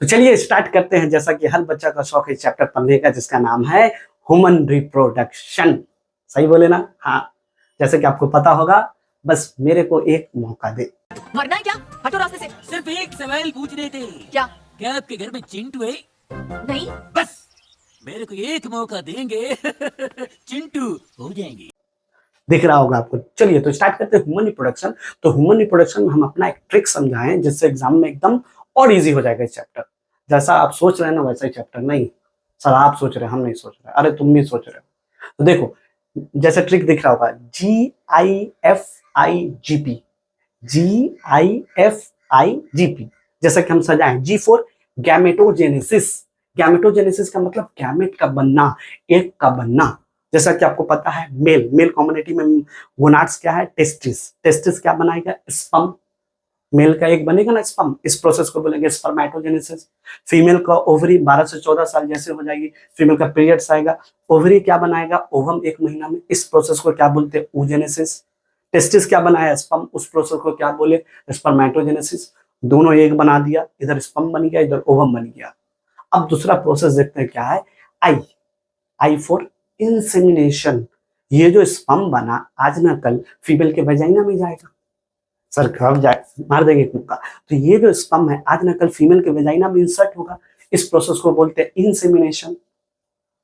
तो चलिए स्टार्ट करते हैं। जैसा कि हर बच्चा का शौक है चैप्टर पढ़ने का, जिसका नाम है ह्यूमन रिप्रोडक्शन। सही बोले ना? हाँ, जैसे कि आपको पता होगा, बस मेरे को एक मौका दे। मरना है क्या? हटो रास्ते से। सिर्फ एक सवाल पूछ रहे थे। क्या? क्या आपके घर में चिंटू है? नहीं। बस मेरे को एक मौका देंगे चिंटू हो जाएंगे। दिख रहा होगा आपको। चलिए तो स्टार्ट करते हैं ह्यूमन रिप्रोडक्शन। तो ह्यूमन रिप्रोडक्शन में हम अपना एक ट्रिक समझाएं, जिससे एग्जाम में एकदम और इजी हो जाएगा चैप्टर। जैसा आप सोच रहे हैं ना, वैसा ही चैप्टर नहीं। सर आप सोच रहे हैं, हम नहीं सोच रहे। अरे तुम भी सोच रहे हो। तो देखो, जैसे ट्रिक दिख रहा होगा, GIFIGP, GIFIGP। जैसा कि हम सजाएं, G फॉर गैमेटोजेनेसिस। गैमेटोजेनेसिस का मतलब गैमेट का बनना, एक का बनना। जैसा कि आपको पता है, मेल कम्युनिटी में गोनाड्स क्या है? टेस्टिस। टेस्टिस क्या बनाएगा? स्पर्म। मेल का एक बनेगा ना स्पर्म, इस प्रोसेस को बोलेंगे स्पर्मेटोजेनेसिस। फीमेल का ओवरी 12 से 14 साल जैसे हो जाएगी, फीमेल का पीरियड्स आएगा, ओवरी क्या बनाएगा? ओवम 1 महीना में। इस प्रोसेस को क्या बोलते हैं? oogenesis। टेस्टिस क्या बनाया? स्पर्म। उस प्रोसेस को क्या बोले? स्पर्मेटोजेनेसिस। दोनों एक बना दिया, इधर स्पर्म बन गया, इधर ओवम बन गया। अब दूसरा प्रोसेस देखते हैं क्या है। आई आई फॉर इंसेमिनेशन। ये जो स्पर्म बना, आज ना कल फीमेल के वेजाइना में जाएगा। सर कब जाए, मार देंगे मुक्का। तो ये जो स्पर्म है, आज ना कल फीमेल के वेजाइना में इंसर्ट होगा। इस प्रोसेस को बोलते हैं insemination.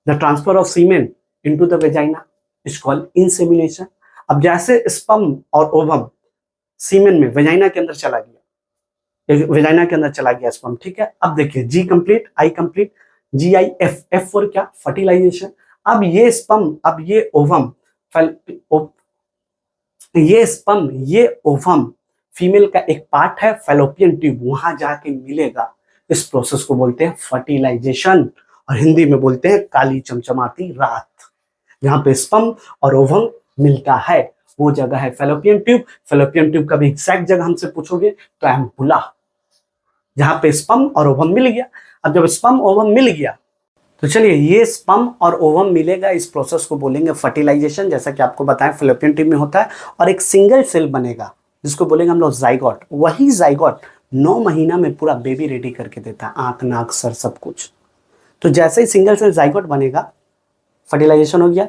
The transfer of semen into the vagina is called insemination. अब जैसे स्पर्म और ओवम सीमेन में वेजाइना के अंदर चला गया, वेजाइना के अंदर चला गया स्पर्म, ठीक है। अब देखिए, G complete, I complete, GIF। F for क्या? फर्टिलाइजेशन। अब ये स्पर्म, अब ये ओवम, ये स्पर्म, ये ओवम फीमेल का एक पार्ट है, फैलोपियन ट्यूब, वहां जाके मिलेगा। इस प्रोसेस को बोलते हैं फर्टिलाइजेशन, और हिंदी में बोलते हैं काली चमचमाती रात। जहां पे स्पर्म और ओवम मिलता है, वो जगह है फैलोपियन ट्यूब। फैलोपियन ट्यूब का भी एग्जैक्ट जगह हमसे पूछोगे तो एम्पुला, जहां पे स्पर्म और ओवम मिल गया। अब जब स्पर्म ओवम मिल गया, तो चलिए, ये स्पर्म और ओवम मिलेगा, इस प्रोसेस को बोलेंगे फर्टिलाइजेशन। जैसा कि आपको बताएं, फैलोपियन ट्यूब में होता है, और एक सिंगल सेल बनेगा, जिसको बोलेंगे हम लोग जाइगोट। वही जाइगोट 9 महीना में पूरा बेबी रेडी करके देता है, आंख नाक सर सब कुछ। तो जैसे ही सिंगल सेल जाइगोट बनेगा, फर्टिलाइजेशन हो गया।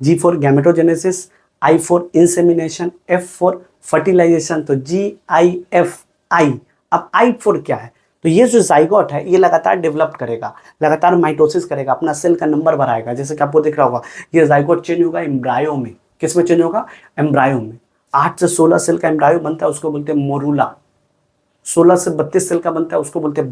G for gametogenesis, I for insemination, F for fertilization. तो GIFI। अब आई फॉर क्या है? तो ये जो जाइगोट है, ये लगातार डेवलप करेगा, लगातार माइटोसिस करेगा, अपना सेल का नंबर बढ़ाएगा। जैसे कि आपको दिख रहा होगा, ये जाइगोट चेंज होगा एम्ब्रायो में। किस में चेंज होगा? एम्ब्रायो में। 8 से 16 सेल का एम्ब्रायो बनता है, उसको बोलते हैं मोरूला। 16 से 32 सेल का बनता है, उसको बोलते हैं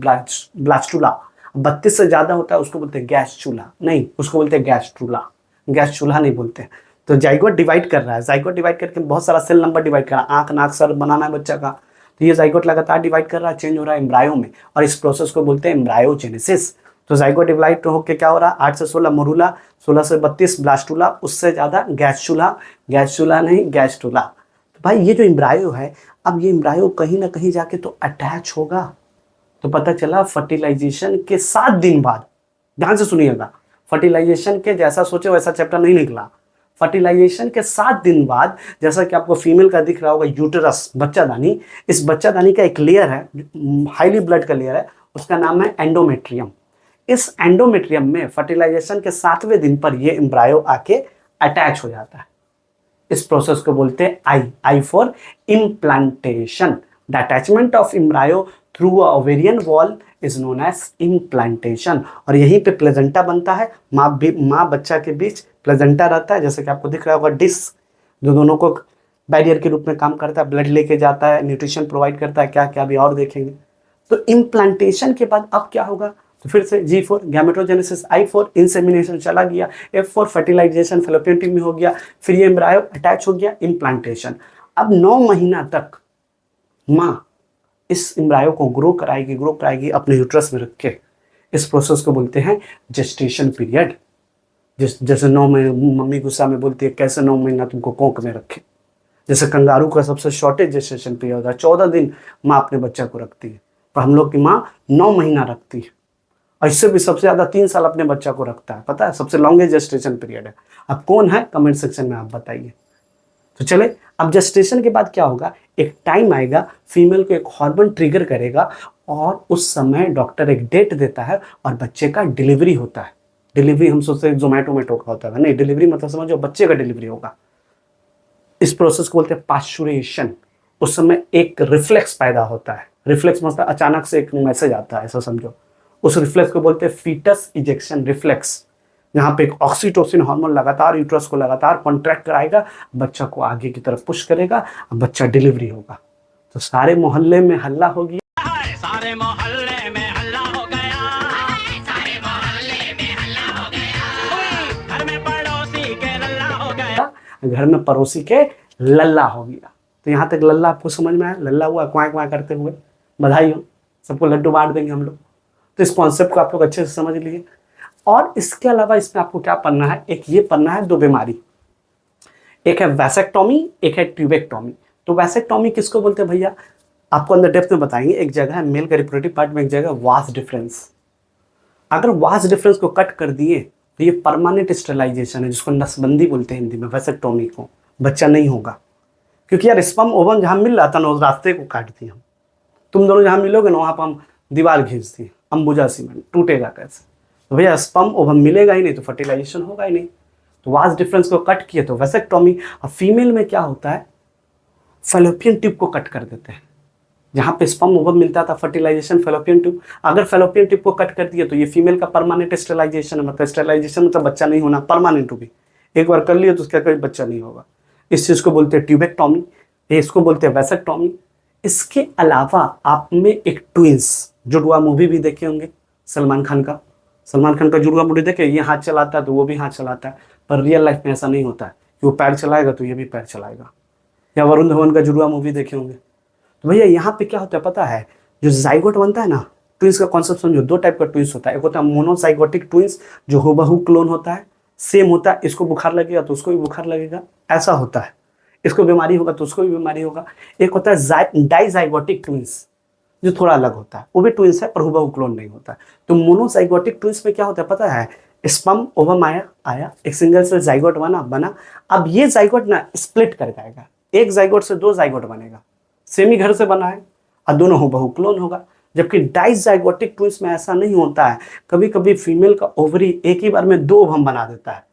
ब्लास्टुला। 32 से ज्यादा होता है, उसको बोलते हैं गैस चूल्हा, नहीं, उसको बोलते हैं गैस्ट्रुला। गैस चूल्हा नहीं बोलते हैं। तो जाइगोट डिवाइड कर रहा है, जाइगोट डिवाइड करके बहुत सारा सेल नंबर डिवाइड कर रहा है, आंख नाक सर बनाना है बच्चा का। तो ये जाइगोट लगातार डिवाइड कर रहा है, चेंज हो रहा है एम्ब्रायो में, और इस प्रोसेस को बोलते हैं एम्ब्रायोजेनेसिस। तो जाइगोट डिवाइड होकर क्या हो रहा है? 8 से 16 मोरूला, 16 से 32 ब्लास्टुला, उससे ज्यादा गैस चूल्हा नहीं, गैस्ट्रुला। तो भाई ये जो एम्ब्रायो है, अब ये एम्ब्रायो कहीं ना कहीं जाके तो अटैच होगा। तो पता चला फर्टिलाइजेशन के 7 दिन बाद, ध्यान से सुनिएगा, फर्टिलाइजेशन के जैसा सोचे वैसा चैप्टर नहीं निकला। फर्टिलाइजेशन के 7 दिन बाद, जैसा कि आपको फीमेल का दिख रहा होगा यूटेरस, बच्चादानी, इस बच्चादानी का एक लेयर है, हाईली ब्लड का लेयर है, उसका नाम है एंडोमेट्रियम। इस एंडोमेट्रियम में फर्टिलाइजेशन के 7वें दिन पर ये एम्ब्रायो आके अटैच हो जाता है। इस प्रोसेस को बोलते हैं I for implantation. The attachment of embryo through ovarian wall is known as implantation. और यहीं पे प्लेजेंटा बनता है, माँ बच्चा के बीच प्लेजेंटा रहता है, जैसे कि आपको दिख रहा होगा डिस्क, जो दोनों को बैरियर के रूप में काम करता है, ब्लड लेके जाता है, न्यूट्रिशन प्रोवाइड करता है, क्या क्या अभी और देखेंगे। तो इम्प्लांटेशन के बाद अब क्या होगा? तो फिर से G for gametogenesis, I for insemination चला गया, F for fertilisation fallopian tube में हो गया, फिर ये एम्ब्रायो अटैच हो गया, इम्प्लांटेशन। अब 9 महीना तक माँ इस एम्ब्रायो को ग्रो कराएगी अपने यूट्रस में रख के। इस प्रोसेस को बोलते हैं जेस्टेशन पीरियड। जैसे 9 महीने मम्मी गुस्सा में बोलती है, कैसे 9 महीना तुमको कोख में रखे। जैसे कंगारू का सबसे शॉर्टेज जेस्टेशन पीरियड होता है, 14 दिन माँ अपने बच्चा को रखती है, पर हम लोग की माँ 9 महीना रखती है, और इससे भी सबसे ज्यादा 3 साल अपने बच्चा को रखता है। पता है, सबसे लॉन्गेस्ट जेस्टेशन पीरियड है। अब कौन है, कमेंट सेक्शन में आप बताइए। तो चले, अब जेस्टेशन के बाद क्या होगा? एक टाइम आएगा, फीमेल को एक हार्मोन ट्रिगर करेगा, और उस समय डॉक्टर एक डेट देता है और बच्चे का डिलीवरी होता है। डिलीवरी हम सोचते हैं जोमेटो में टोका होता है, नहीं, डिलीवरी मतलब समझो बच्चे का डिलीवरी होगा। इस प्रोसेस को बोलते हैं पास्चुरेशन। उस समय एक रिफ्लेक्स पैदा होता है। रिफ्लेक्स मतलब अचानक से एक मैसेज आता है, ऐसा समझो। उस रिफ्लेक्स को बोलते हैं फीटस इजेक्शन रिफ्लेक्स, यहाँ पे एक ऑक्सीटोसिन हार्मोन लगातार यूट्रस को लगातार कॉन्ट्रैक्ट कराएगा, बच्चा को आगे की तरफ पुश करेगा, बच्चा डिलीवरी होगा। तो सारे मोहल्ले में हल्ला हो गया, सारे मोहल्ले में हल्ला हो गया, सारे मोहल्ले में हल्ला हो गया, घर में पड़ोसी के लल्ला हो गया, घर में पड़ोसी के लल्ला हो गया। तो यहाँ तक लल्ला आपको समझ में आया? लल्ला हुआ क्वाँ क्वाँ करते हुए, बधाई हो, सबको लड्डू बांट देंगे हम लोग। तो इस कॉन्सेप्ट को आप लोग अच्छे से समझ लीजिए। और इसके अलावा इसमें आपको क्या पढ़ना है, एक ये पढ़ना है 2 बीमारी, एक है वैसेक्टोमी, एक है ट्यूबेक्टोमी। तो वैसेक्टोमी किसको बोलते हैं भैया, आपको अंदर डेप्थ में बताएंगे। एक जगह है मेल का रिप्रोडक्टिव पार्ट में, एक जगह वास डिफरेंस। अगर वास डिफरेंस को कट कर दिए तो ये परमानेंट स्टेरिलाइजेशन है, जिसको नसबंदी बोलते हैं हिंदी में, वैसेक्टोमी को। बच्चा नहीं होगा, क्योंकि यार स्पर्म ओवम जहाँ मिल रहा था ना, उस रास्ते को काट दिया हम। तुम दोनों जहाँ मिलोगे ना, वहाँ पर हम दीवार खींच दिए, अंबुजा सीमेंट, टूटेगा कैसे? तो भैया स्पर्म ओवम मिलेगा ही नहीं तो फर्टिलाइजेशन होगा ही नहीं। तो वास डिफरेंस को कट किए तो वैसेक्टोमी। अब फीमेल में क्या होता है, फैलोपियन ट्यूब को कट कर देते हैं। जहाँ पे स्पर्म ओवम मिलता था, फर्टिलाइजेशन फैलोपियन ट्यूब, अगर फैलोपियन ट्यूब को कट कर दिया तो ये फीमेल का परमानेंट स्टेरिलाइजेशन है। मतलब स्टेरिलाइजेशन मतलब बच्चा नहीं होना, परमानेंट भी। एक बार कर लिया तो उसका कोई बच्चा नहीं होगा। इस चीज़ को बोलते हैं ट्यूबेक्टोमी, इसको बोलते हैं वैसेक्टोमी। इसके अलावा आप में एक ट्विंस, जुड़वा मूवी भी देखे होंगे सलमान खान का। सलमान खान का जुड़वा मूवी देखे, ये हाथ चलाता है तो वो भी हाथ चलाता है, पर रियल लाइफ में ऐसा नहीं होता है कि वो पैर चलाएगा तो ये भी पैर चलाएगा। या वरुण धवन का जुड़वा मूवी देखे होंगे। तो भैया यहाँ पे क्या होता है पता है, जो जाइगोट बनता है ना, ट्विंस का कॉन्सेप्ट समझो। 2 टाइप का ट्विंस होता है, एक होता है मोनोजाइगोटिक ट्विंस, जो हुबहू क्लोन होता है, सेम होता है, इसको बुखार लगेगा तो उसको भी बुखार लगेगा, ऐसा होता है। इसको बीमारी होगा तो उसको भी बीमारी होगा। एक होता है डाइजाइगोटिक ट्विंस, जो थोड़ा अलग होता है, वो भी ट्विंस है पर हुबहू क्लोन नहीं होता है। तो मोनोजाइगोटिक ट्विंस में क्या होता है पता है, स्पर्म ओवम आया, एक सिंगल सेल जाइगोट बना। अब ये जाइगोट ना स्प्लिट कर जाएगा, एक जाइगोट से 2 जाइगोट बनेगा, सेम ही घर से बना है, और दोनों हुबहू क्लोन होगा। जबकि डाइजाइगोटिक ट्विंस में ऐसा नहीं होता है। कभी कभी फीमेल का ओवरी एक ही बार में 2 ओवम बना देता है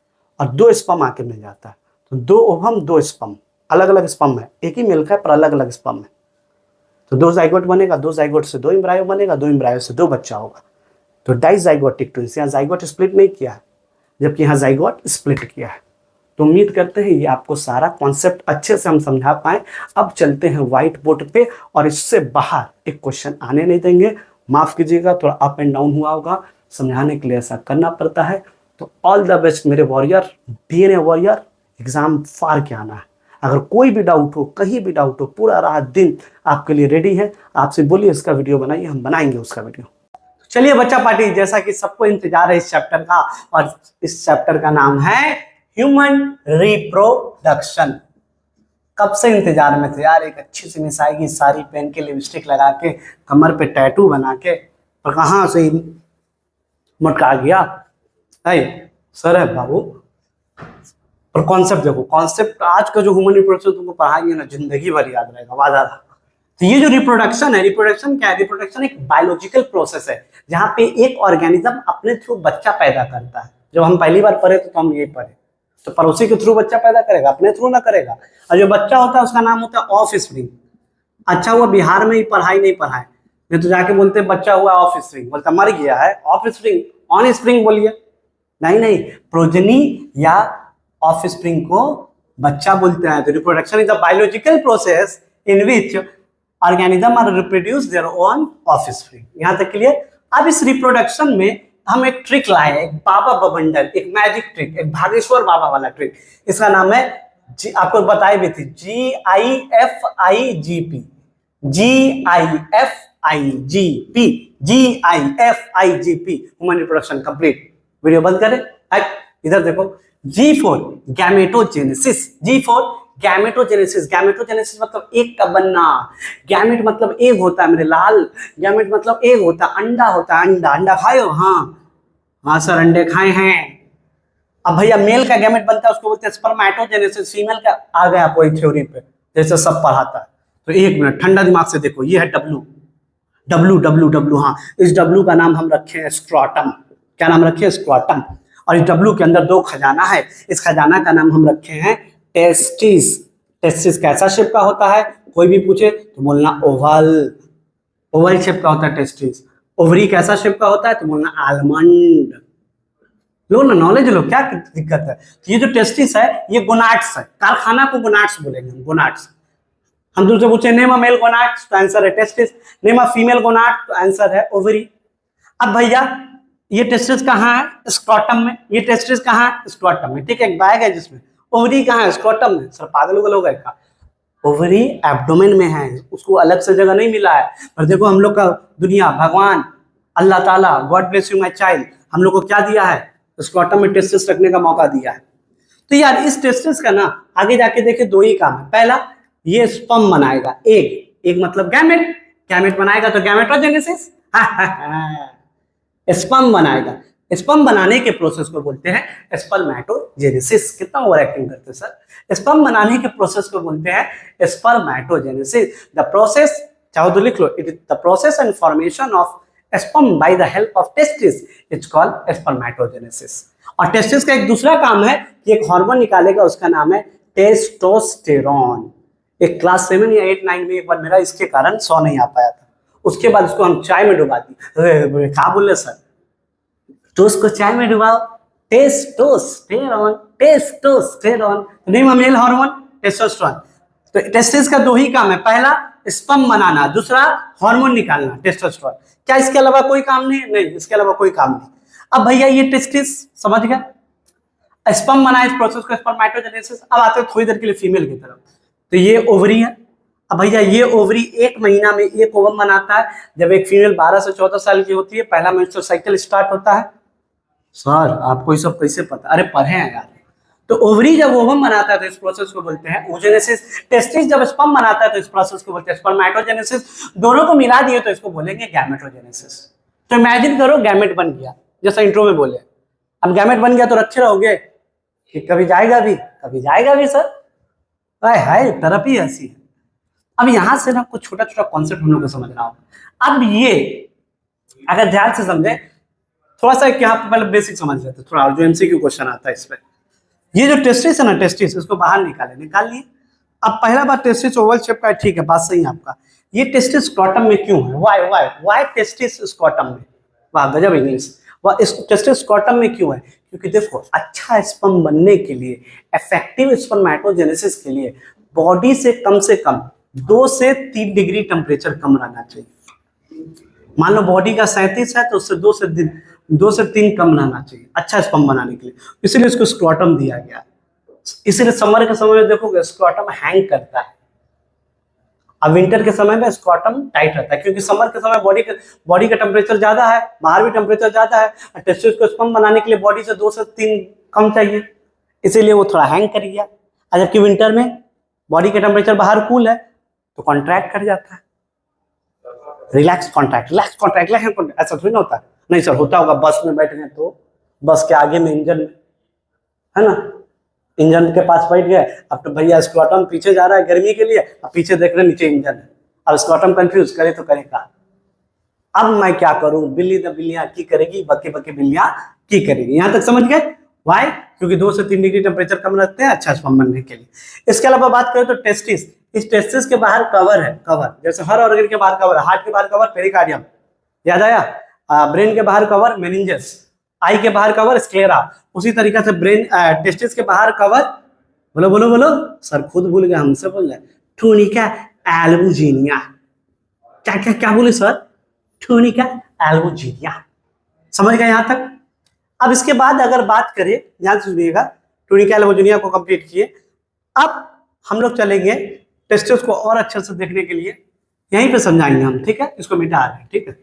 और 2 स्पर्म आके मिल जाता है। तो 2 ओवम 2 स्पर्म, अलग अलग स्पर्म है, एक ही मिल्क है पर अलग अलग स्पर्म है। तो 2 जाइगोट बनेगा, 2 जाइगोट से 2 एम्ब्रायो बनेगा, 2 एम्ब्रायो से 2 बच्चा होगा। तो डाइजाइगोटिक ट्विंस, यहाँ जाइगोट स्प्लिट नहीं किया है, जबकि यहाँ जाइगोट स्प्लिट किया है। तो उम्मीद करते हैं ये आपको सारा कॉन्सेप्ट अच्छे से हम समझा पाए। अब चलते हैं व्हाइट बोर्ड पे, और इससे बाहर एक क्वेश्चन आने नहीं देंगे। माफ कीजिएगा, थोड़ा अप एंड डाउन हुआ होगा, समझाने के लिए ऐसा करना पड़ता है। तो ऑल द बेस्ट मेरे वॉरियर, डीएनए वॉरियर, एग्जाम फार के आना है। अगर कोई भी डाउट हो, कहीं भी डाउट हो, पूरा रात दिन आपके लिए रेडी है। आपसे बोलिए इसका वीडियो बनाइए, हम बनाएंगे उसका वीडियो। चलिए बच्चा पार्टी, जैसा कि सबको इंतजार है इस चैप्टर का, और इस चैप्टर का नाम है ह्यूमन रिप्रोडक्शन। कब से इंतजार में थे यार, एक अच्छी सी मिस आएगी, सारी पेन के लिपस्टिक लगा के, कमर पे टैटू बना के, और कहाँ से मटका गया है सर है बाबू। और कॉन्सेप्ट देखो, कॉन्सेप्ट आज का जो ह्यूमन रिप्रोडक्शन तुमको पढ़ाएंगे ना, जिंदगी भर याद रहेगा, वादा। तो ये जो रिप्रोडक्शन है, रिप्रोडक्शन क्या है? रिप्रोडक्शन एक बायोलॉजिकल प्रोसेस है जहाँ पे एक ऑर्गेनिज्म अपने थ्रू बच्चा पैदा करता है। जब हम पहली बार पढ़े तो हम ये पढ़े, तो पड़ोसी के थ्रू बच्चा पैदा करेगा, अपने थ्रू ना करेगा। और जो बच्चा होता है उसका नाम होता है ऑफ स्प्रिंग। अच्छा हुआ बिहार में ही पढ़ाई नहीं पढ़ाए, नहीं तो जाके बोलते बच्चा हुआ ऑफ स्प्रिंग, बोलता मर गया है ऑफ स्प्रिंग, ऑन स्प्रिंग बोलिए। नहीं, प्रोजेनी या ऑफ स्प्रिंग को बच्चा बोलते हैं। तो reproduction is a biological process in which organism are reproduce their own offspring. यहाँ तक क्लियर। अब इस रिप्रोडक्शन में हम एक ट्रिक लाए, एक बाबा बबंडल, एक मैजिक ट्रिक, एक भागेश्वर बाबा वाला ट्रिक। इसका नाम है आपको बताई भी थी, GIFIGP, GIFIGP, GIFIGP, human reproduction complete. Video बंद करें, इधर देखो। G for gametogenesis, G for gametogenesis. Gametogenesis मतलब एक का बनना। गैमेट मतलब एग होता है मेरे लाल, गैमेट मतलब एग होता है, अंडा होता है। अंडा खाए हो? हाँ सर अंडे खाए हैं। अब भैया मेल का गैमेट बनता है, उसको बोलते हैं स्पर्मेटोजेनेसिस। फीमेल का आ गया कोई थ्योरी पे, जैसे सब पढ़ाता है। तो 1 मिनट ठंडा दिमाग से देखो, ये है W, W, हाँ, इस W का नाम हम रखे हैं स्क्रोटम। क्या नाम रखे हैं? स्क्रोटम। और इस W के अंदर 2 खजाना है, इस खजाना का नाम हम रखे हैं टेस्टिस। टेस्टिस कैसा शेप का होता है? कोई भी पूछे तो बोलना ओवल, ओवल शेप का होता है टेस्टिस। ओवरी कैसा शेप का होता है? तो बोलना आलमंड। लो ना, नॉलेज लो, क्या दिक्कत है? तो ये जो टेस्टिस है ये गोनाड्स है, कारखाना को गोनाड्स बोलेंगे हम, गोनाड्स। हम तुमसे पूछे नेम अ मेल गोनाड्स, तो आंसर है testis. Name a female gonad, तो आंसर है ओवरी। अब भैया ये टेस्टिस कहाँ है? स्क्रोटम में। ये टेस्टिस कहाँ है? स्क्रोटम में। ठीक है, एक बैग है जिसमें। ओवरी कहाँ है? स्क्रोटम में। सर पागल उगल हो गए का? ओवरी एब्डोमेन में है, उसको अलग से जगह नहीं मिला है। पर देखो हम लोग का दुनिया, भगवान, अल्लाह ताला, God bless you my child, हम लोग को क्या दिया है? स्क्रोटम में टेस्टिस रखने का मौका दिया है। तो यार इस टेस्टिस का ना आगे जाके देखे 2 ही काम है। पहला, ये स्पर्म बनाएगा, एग मतलब गैमेट, गैमेट बनाएगा तो गैमेटोजेनेसिस। स्पर्म बनाएगा, स्पर्म बनाने के प्रोसेस को बोलते हैं स्पर्मेटोजेनेसिस। कितना ओवर एक्टिंग करते हैं सर। स्पर्म बनाने के प्रोसेस को बोलते हैं स्पर्मेटोजेनेसिस। द प्रोसेस, चाहो तो लिख लो, it is the process and formation of sperm by the help of testis, it's called spermatogenesis. और टेस्टिस का एक दूसरा काम है कि एक हार्मोन निकालेगा, उसका नाम है टेस्टोस्टेरॉन। एक क्लास 7 या 8, 9 में एक बार मेरा इसके कारण सौ नहीं आ पाया था, उसके बाद उसको हम चाय में डुबा दी। क्या बोले सर? तो उसको चाय में डुबाओ, testosterone, testosterone, name a male hormone testosterone. तो टेस्टिस का 2 ही काम है, पहला स्पर्म बनाना, दूसरा हार्मोन निकालना टेस्टोस्टेरॉन। क्या इसके अलावा कोई काम नहीं? नहीं, इसके अलावा कोई काम नहीं। अब भैया ये टेस्टिस समझ गया, स्पर्म बना, इस प्रोसेस को स्पर्मेटोजेनेसिस। अब आते हैं थोड़ी देर के लिए फीमेल की तरफ। तो ये ओवरी है। अब भैया ये ओवरी 1 महीना में एक ओवम बनाता है। जब एक फीमेल 12 से 14 साल की होती है, पहला मेंस्ट्रुअल साइकिल स्टार्ट होता है। सर आपको ये सब कैसे पता? अरे पढ़े हैं यार। तो ओवरी जब ओवम बनाता है तो इस प्रोसेस को बोलते हैं ओजेनेसिस। टेस्टिस जब स्पर्म बनाता है तो इस प्रोसेस को बोलते हैं स्पर्मेटोजेनेसिस। दोनों को मिला दिए तो इसको बोलेंगे गैमेटोजेनेसिस। तो इमेजिन करो गैमेट बन गया, जैसा इंट्रो में बोले। अब गैमेट बन गया तो रखे रहोगे कि कभी जाएगा भी, कभी जाएगा भी सर। हाय तरफ ही ऐसी है। अब यहां से ना कुछ छोटा छोटा कॉन्सेप्ट हम लोग को समझना होगा। अब ये अगर ध्यान से समझे, थोड़ा सा यहाँ पे पहले बेसिक समझ लेते हैं थोड़ा, जो एमसीक्यू क्वेश्चन आता है इस पे। ये जो टेस्टिस है ना, टेस्टिस, इसको बाहर निकाल लिए। अब पहला बात, टेस्टिस ओवल शेप का है, ठीक है, बात सही है आपका। ये टेस्टिस स्क्रोटम में क्यों है? वाई टेस्टिस स्क्रोटम में? वाह गजब इंग्लिश। वह टेस्टिस स्क्रोटम में क्यों है? क्योंकि देखो, अच्छा स्पर्म बनने के लिए, इफेक्टिव स्पर्मेटोजेनेसिस के लिए बॉडी से कम 2 से 3 डिग्री टेम्परेचर कम रहना चाहिए। मान लो बॉडी का 37 है तो उससे 2 से 3 कम रहना चाहिए अच्छा स्पर्म बनाने के लिए। इसीलिए इसको स्क्रोटम दिया गया। इसीलिए समर के समय में देखोगे स्क्रोटम हैंग करता है, अब विंटर के समय में स्क्रोटम टाइट रहता है, क्योंकि समर के समय बॉडी का टेम्परेचर ज्यादा है, बाहर भी टेम्परेचर ज्यादा है। टेस्टिस को स्पर्म बनाने के लिए बॉडी से 2 से 3 कम चाहिए, इसीलिए वो थोड़ा हैंग कर गया। जबकि विंटर में बॉडी का टेम्परेचर बाहर कूल है तो कॉन्ट्रैक्ट कर जाता है। रिलैक्स कॉन्ट्रैक्ट, ऐसा थोड़ी ना होता है। नहीं सर, होता होगा, बस में बैठ गए तो बस के आगे में इंजन है ना, इंजन के पास बैठ गए। अब तो भैया स्क्रोटम पीछे जा रहा है गर्मी के लिए, अब पीछे देख रहे नीचे इंजन है। अब स्क्रोटम कंफ्यूज करे तो करेगा। अब मैं क्या करूं? बिल्ली द बिल्लियां की करेगी, बके बके बिल्लियां की करेगी। यहां तक समझ गए? वाई? क्योंकि 2 से 3 डिग्री टेम्परेचर कम रखते हैं अच्छा स्पर्म बनने के लिए। इसके अलावा बात करें तो टेस्टिस, इस टेस्टिस के बाहर कवर है, कवर जैसे हर ऑर्गन के बाहर कवर, हार्ट के बाहर कवर पेरिकार्डियम, याद आया? ब्रेन के बाहर कवर मेनिंजस, आई के बाहर कवर स्क्लेरा। उसी तरीके से ब्रेन टेस्टिस के बाहर कवर, बोलो बोलो बोलो सर, खुद भूल गए, हमसे बोल रहे, टूनिका एल्बुजिनिया। क्या क्या क्या बोले सर? Tunica albuginea. समझ गए यहाँ तक? अब इसके बाद अगर बात करें, ध्यान से सुनिएगा, टूनिका एल्बुजिनिया को कंप्लीट किए। अब हम लोग चलेंगे टेस्टिस को और अच्छे से देखने के लिए, यहीं पे समझाएंगे हम, ठीक है? इसको मिटा रहे हैं, ठीक है?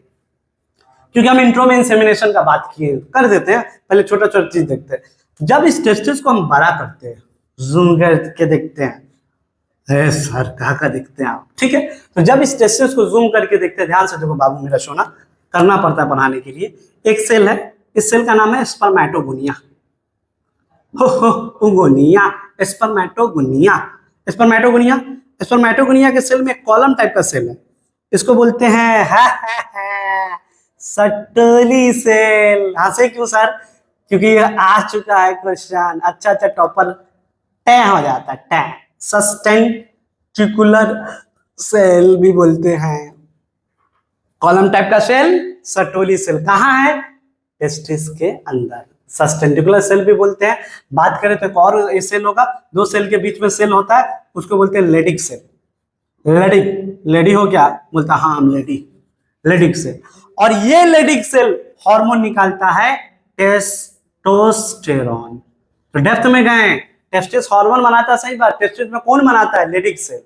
क्योंकि हम इंट्रो में इंसेमिनेशन का बात किए, कर देते हैं, पहले छोटा छोटा चीज देखते हैं। जब इस टेस्टिस को हम बड़ा करते हैं, जूम करके देखते हैं, सर कहाँ देखते हैं आप, ठीक है? तो जब इस टेस्टिस को जूम करके देखते हैं, ध्यान से देखो बाबू मेरा सोना, करना पड़ता है पढ़ाने के लिए। एक सेल है, इस सेल का नाम है स्पर्मेटोगोनिया। उगोनिया, spermatogonia, spermatogonia. स्पर्मेटोगोनिया के सेल में कॉलम टाइप का सेल है, इसको बोलते हैं सटोली सेल। हंसे क्यों सर? क्योंकि ये आ चुका है क्वेश्चन। अच्छा टॉपर टै हो जाता है, टै। सस्टेंटिकुलर सेल भी बोलते हैं। कॉलम टाइप का सेल सटोली सेल कहाँ है? टेस्टिस के अंदर। सस्टेंटिकुलर सेल भी बोलते हैं। बात करें तो एक और सेल होगा, दो सेल के बीच में सेल होता है, उसको बोलते हैं लेडिक सेल। लेडी हो क्या? बोलता हाँ हम लेडी, लेडिक सेल। और ये लेडिक सेल हार्मोन निकालता है टेस्टोस्टेरोन। तो डेप्थ में गए, टेस्टिस हार्मोन बनाता है, सही बात। टेस्टिस में कौन बनाता है? Leydig cell.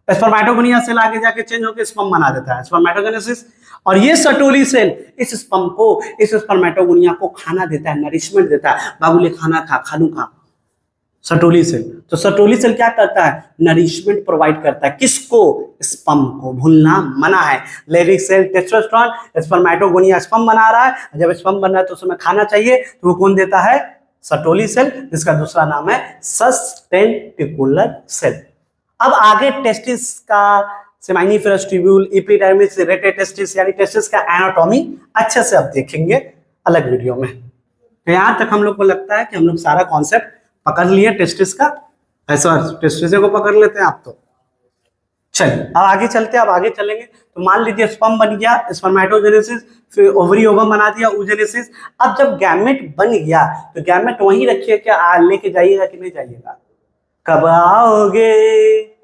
स्पर्मेटोगोनिया सेल आगे जाके चेंज होकर स्पर्म बना देता है, स्पर्मेटोगेनेसिस। और ये सटोली सेल इस स्पर्म को, इस स्पर्मेटोगोनिया को खाना देता है, नरिशमेंट देता है। बाबूले खाना खा, खानू खा। Sertoli cell. तो सटोली सेल क्या करता है? नरिशमेंट प्रोवाइड करता है। किसको? स्पर्म को। भूलना मना है। Leydig cell testosterone, spermatogonia sperm बना रहा है। जब स्पर्म बन रहा है तो उसमें खाना चाहिए, तो वो कौन देता है? सटोली सेल, जिसका दूसरा नाम है सस्टेंटिकुलर सेल। अब आगे टेस्टिस का सेमाइनिफेरस ट्यूब्यूल, एपिडर्मिस, रेटे टेस्टिस, यानी टेस्टिस का एनाटॉमी अच्छे से अब देखेंगे अलग वीडियो में। तो यहाँ तक हम लोग को लगता है कि हम लोग सारा कॉन्सेप्ट पकड़ लिए टेस्टिस का। ऐसा टेस्टिस को पकड़ लेते हैं आप तो। चलिए अब आगे चलते हैं। अब आगे चलेंगे तो मान लीजिए स्पर्म बन गया, स्पर्मेटोजेनेसिस, फिर ओवरी ओवम बना दिया, oogenesis। अब जब गैमेट बन गया तो गैमेट वहीं रखिए, क्या लेके जाइएगा कि नहीं जाइएगा? कब आओगे?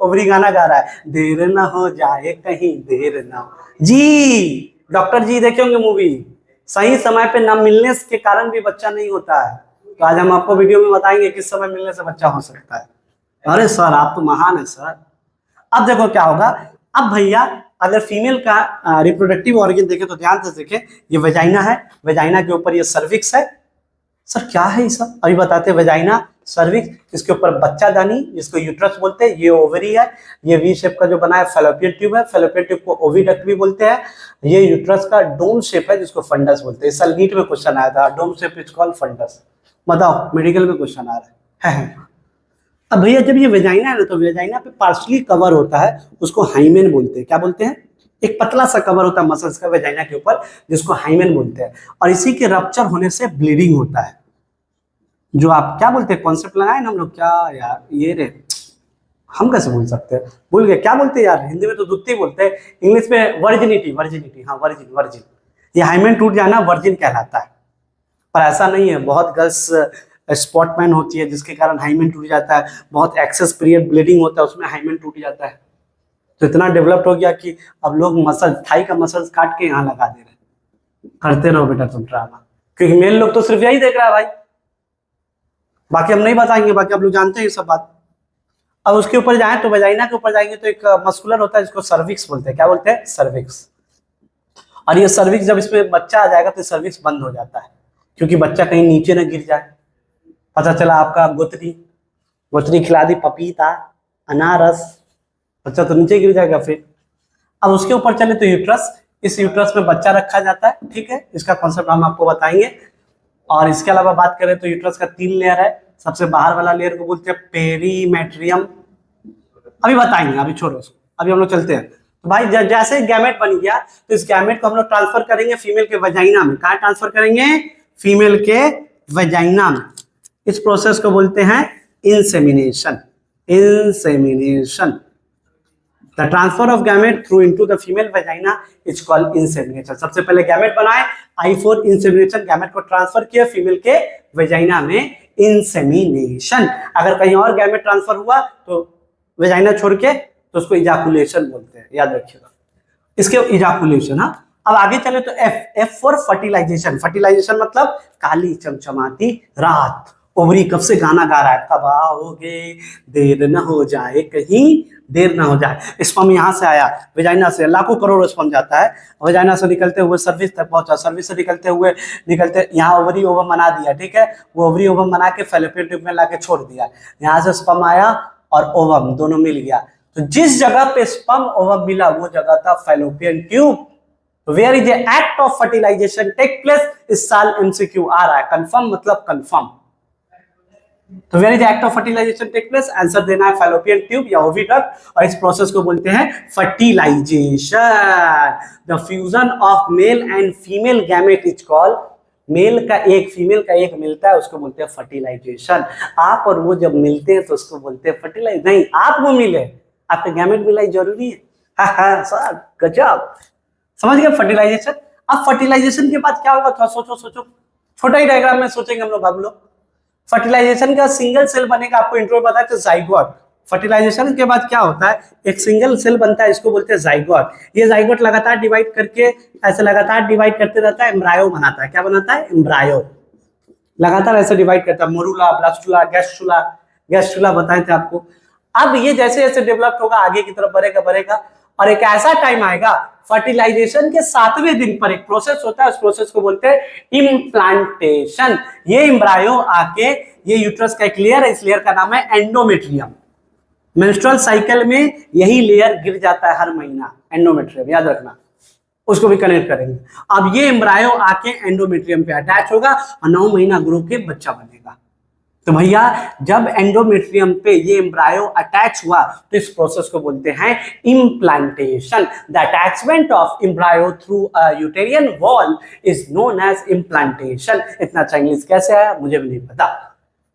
ओवरी गाना गा रहा है, देर ना हो जाए कहीं, देर ना हो। जी डॉक्टर जी देखे होंगे मूवी। सही समय पे न मिलने के कारण भी बच्चा नहीं होता है। तो आज हम आपको वीडियो में बताएंगे किस समय मिलने से बच्चा हो सकता है। अरे सर आप तो महान है सर। अब देखो क्या होगा। अब भैया अगर फीमेल का रिप्रोडक्टिव ऑर्गन देखें तो ध्यान से देखें, ये वेजाइना है, वेजाइना के ऊपर ये सर्विक्स है। सर क्या है ये सब? अभी बताते हैं। वेजाइना, सर्विक्स, इसके ऊपर बच्चादानी जिसको यूट्रस बोलते हैं, ये ओवरी है। ये वी शेप का जो बना है फैलोपियन ट्यूब है, फैलोपियन ट्यूब को ओविडक्ट भी बोलते हैं। ये यूट्रस का डोम शेप है जिसको फंडस बोलते हैं। साल नीट में क्वेश्चन आया था, dome shape is called fundus. बताओ मेडिकल में क्वेश्चन आ रहा है। अब भैया जब ये वेजाइना है ना, तो वेजाइना पे पार्शली कवर होता है, उसको हाइमेन बोलते हैं। क्या बोलते हैं? एक पतला सा कवर होता है मसल्स का वेजाइना के ऊपर, जिसको हाइमेन बोलते हैं। और इसी के रप्चर होने से ब्लीडिंग होता है। जो आप क्या बोलते हैं, कॉन्सेप्ट लगाए ना हम लोग, क्या यार ये रे, हम कैसे बोल सकते हैं? भूल गए क्या बोलते हैं यार। हिंदी में तो दुत्ती बोलते हैं, इंग्लिश में वर्जिनिटी, वर्जिनिटी। हाँ वर्जिन। ये हाइमेन टूट जाना वर्जिन कहलाता है। पर ऐसा नहीं है, बहुत गर्ल्स स्पॉट पैन होती है जिसके कारण हाइमेन टूट जाता है। बहुत एक्सेस पीरियड ब्लीडिंग होता है, उसमें हाइमेन टूट जाता है। तो इतना डेवलप्ड हो गया कि अब लोग मसल, थाई का मसल्स काट के यहाँ लगा दे रहे। करते रहो बेटा तुम ड्रामा, क्योंकि मेल लोग तो सिर्फ यही देख रहा है भाई। बाकी हम नहीं बताएंगे, बाकी आप लोग जानते हैं ये सब बात। अब उसके ऊपर जाए तो वेजाइना के ऊपर जाएंगे तो एक मस्कुलर होता है जिसको सर्विक्स बोलते हैं। क्या बोलते हैं? सर्विक्स। और ये सर्विक्स जब इसमें बच्चा आ जाएगा तो सर्विक्स बंद हो जाता है, क्योंकि बच्चा कहीं नीचे ना गिर जाए। पता चला आपका गोतरी खिला दी पपीता, अनारस, बच्चा तो नीचे गिर जाएगा फिर। अब उसके ऊपर चले तो यूट्रस, इस यूट्रस में बच्चा रखा जाता है। ठीक है, इसका कॉन्सेप्ट हम आपको बताएंगे। और इसके अलावा बात करें तो यूट्रस का 3 लेयर है। सबसे बाहर वाला लेयर को बोलते हैं पेरीमेट्रियम। अभी बताएंगे, अभी छोड़ो उसको, अभी हम लोग चलते हैं। तो भाई जैसे गैमेट बन गया तो इस गैमेट को हम लोग ट्रांसफर करेंगे फीमेल के वेजाइना में। कहाँ ट्रांसफर करेंगे? फीमेल के वेजाइना में। इस प्रोसेस को बोलते हैं insemination. Insemination, the transfer of gamete through into the female vagina is called insemination. सबसे पहले गैमेट बनाए, I4 इंसेमिनेशन, गैमेट को ट्रांसफर किया फीमेल के वेजाइना में, इंसेमिनेशन। अगर कहीं और गैमेट ट्रांसफर हुआ तो वेजाइना छोड़ के तो उसको इजाकुलेशन बोलते हैं, याद रखिएगा इसके, इजाकुलेशन। हाँ, अब आगे चले तो F फॉर फर्टिलाइजेशन। फर्टिलाइजेशन मतलब काली चमचमाती रात। ओवरी कब से गाना गा रहा है, कब आओगे, देर न हो जाए कहीं, देर ना हो जाए। स्पर्म यहाँ से आया, वेजाइना से लाखों करोड़ स्पर्म जाता है, वेजाइना से निकलते हुए सर्विस तक पहुंचा, सर्विस से निकलते यहाँ ओवरी ओवम बना दिया। ठीक है, वो ओवरी ओवम बना के फैलोपियन ट्यूब में लाके छोड़ दिया। यहाँ से स्पर्म आया और ओवम दोनों मिल गया। तो जिस जगह पे स्पर्म ओवम मिला वो जगह था fallopian tube. Where is a act of fertilisation take place. इस साल MCQ आ रहा है। कंफर्म मतलब कंफर्म, तो where is act of fertilisation take place, answer देना है फैलोपियन ट्यूब या ओविडक्ट, और इस प्रोसेस को बोलते हैं fertilisation. The fusion of male and female gamete is called, male का एक फीमेल का एक मिलता है उसको बोलते हैं फर्टिलाइजेशन। आप और वो जब मिलते हैं तो उसको बोलते हैं फर्टिलाइज, नहीं आप वो मिले, आपका गैमेट मिलाई जरूरी है। हाँ सर गजब, समझ गए फर्टिलाइजेशन। अब फर्टिलाइजेशन के बाद क्या होगा, थोड़ा सोचो सोचो, छोटा ही डायग्राम में सोचेंगे हम लोग। भाग लो, फर्टिलाइजेशन का सिंगल सेल बनेगा, आपको इंट्रो बताया तो जाइगोट। फर्टिलाइजेशन के बाद क्या होता है, एक सिंगल सेल बनता है, इसको बोलते हैं जाइगोट। ये जाइगोट लगातार डिवाइड करके, ऐसे लगातार डिवाइड करते रहता है, एम्ब्रायो बनाता है। क्या बनाता है, एम्ब्रायो, लगातार ऐसे डिवाइड करता है। मोरूला, ब्लास्टुला, गैस्ट्रुला, गैस्ट्रुला बताए थे आपको। अब ये जैसे जैसे डेवलप होगा आगे की तरफ बढ़ेगा बढ़ेगा, और एक ऐसा टाइम आएगा फर्टिलाइजेशन के 7वें दिन पर एक प्रोसेस होता है, उस प्रोसेस को बोलते हैं इम्प्लांटेशन। ये एम्ब्रायो आके ये यूट्रस का एक लेयर है, इस लेयर का नाम है एंडोमेट्रियम। मेंस्ट्रुअल साइकिल में यही लेयर गिर जाता है हर महीना, एंडोमेट्रियम याद रखना, उसको भी कनेक्ट करेंगे। अब ये एम्ब्रायो आके एंडोमेट्रियम पे अटैच होगा और 9 महीना ग्रो के बच्चा बनेगा। तो भैया जब एंडोमेट्रियम पे ये एम्ब्रायो अटैच हुआ तो इस प्रोसेस को बोलते हैं implantation. The attachment of embryo through a uterine wall is known as implantation. इतना अच्छा इंग्लिश कैसे आया मुझे भी नहीं पता।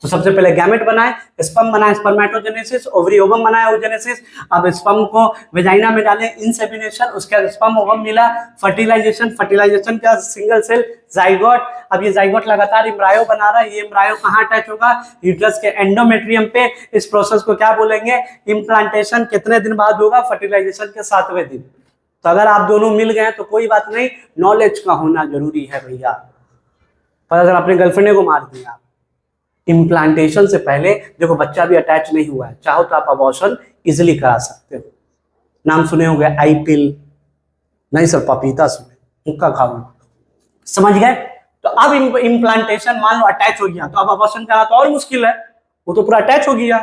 तो सबसे पहले गैमेट बनाए, स्पर्म बनाए, स्पर्मेटोजेनेसिस, ओवरी ओवम बनाया, ओजेनेसिस। अब स्पर्म को वेजाइना में डाले, इंसेमिनेशन, उसके बाद स्पर्म ओवम मिला, फर्टिलाइजेशन, फर्टिलाइजेशन का सिंगल सेल जाइगोट। अब ये जाइगोट लगातार एम्ब्रायो बना रहा है, ये एम्ब्रायो कहाँ अटैच होगा, यूट्रस के एंडोमेट्रियम पे। इस प्रोसेस को क्या बोलेंगे, इम्प्लांटेशन। कितने दिन बाद होगा, फर्टिलाइजेशन के 7वें दिन। तो अगर आप दोनों मिल गए तो कोई बात नहीं, नॉलेज का होना जरूरी है भैया। पर अगर अपने गर्लफ्रेंड को मार दिया, इम्प्लांटेशन से पहले देखो बच्चा भी अटैच नहीं हुआ है, चाहो तो आप अबॉर्शन इजिली करा सकते हो। नाम सुने होंगे आईपिल, नहीं सर पपीता सुने, मुक्का खाओ, समझ गए। तो अब इम्प्लांटेशन मान लो अटैच हो गया, तो अब अबॉर्शन करना तो और मुश्किल है, वो तो पूरा अटैच हो गया।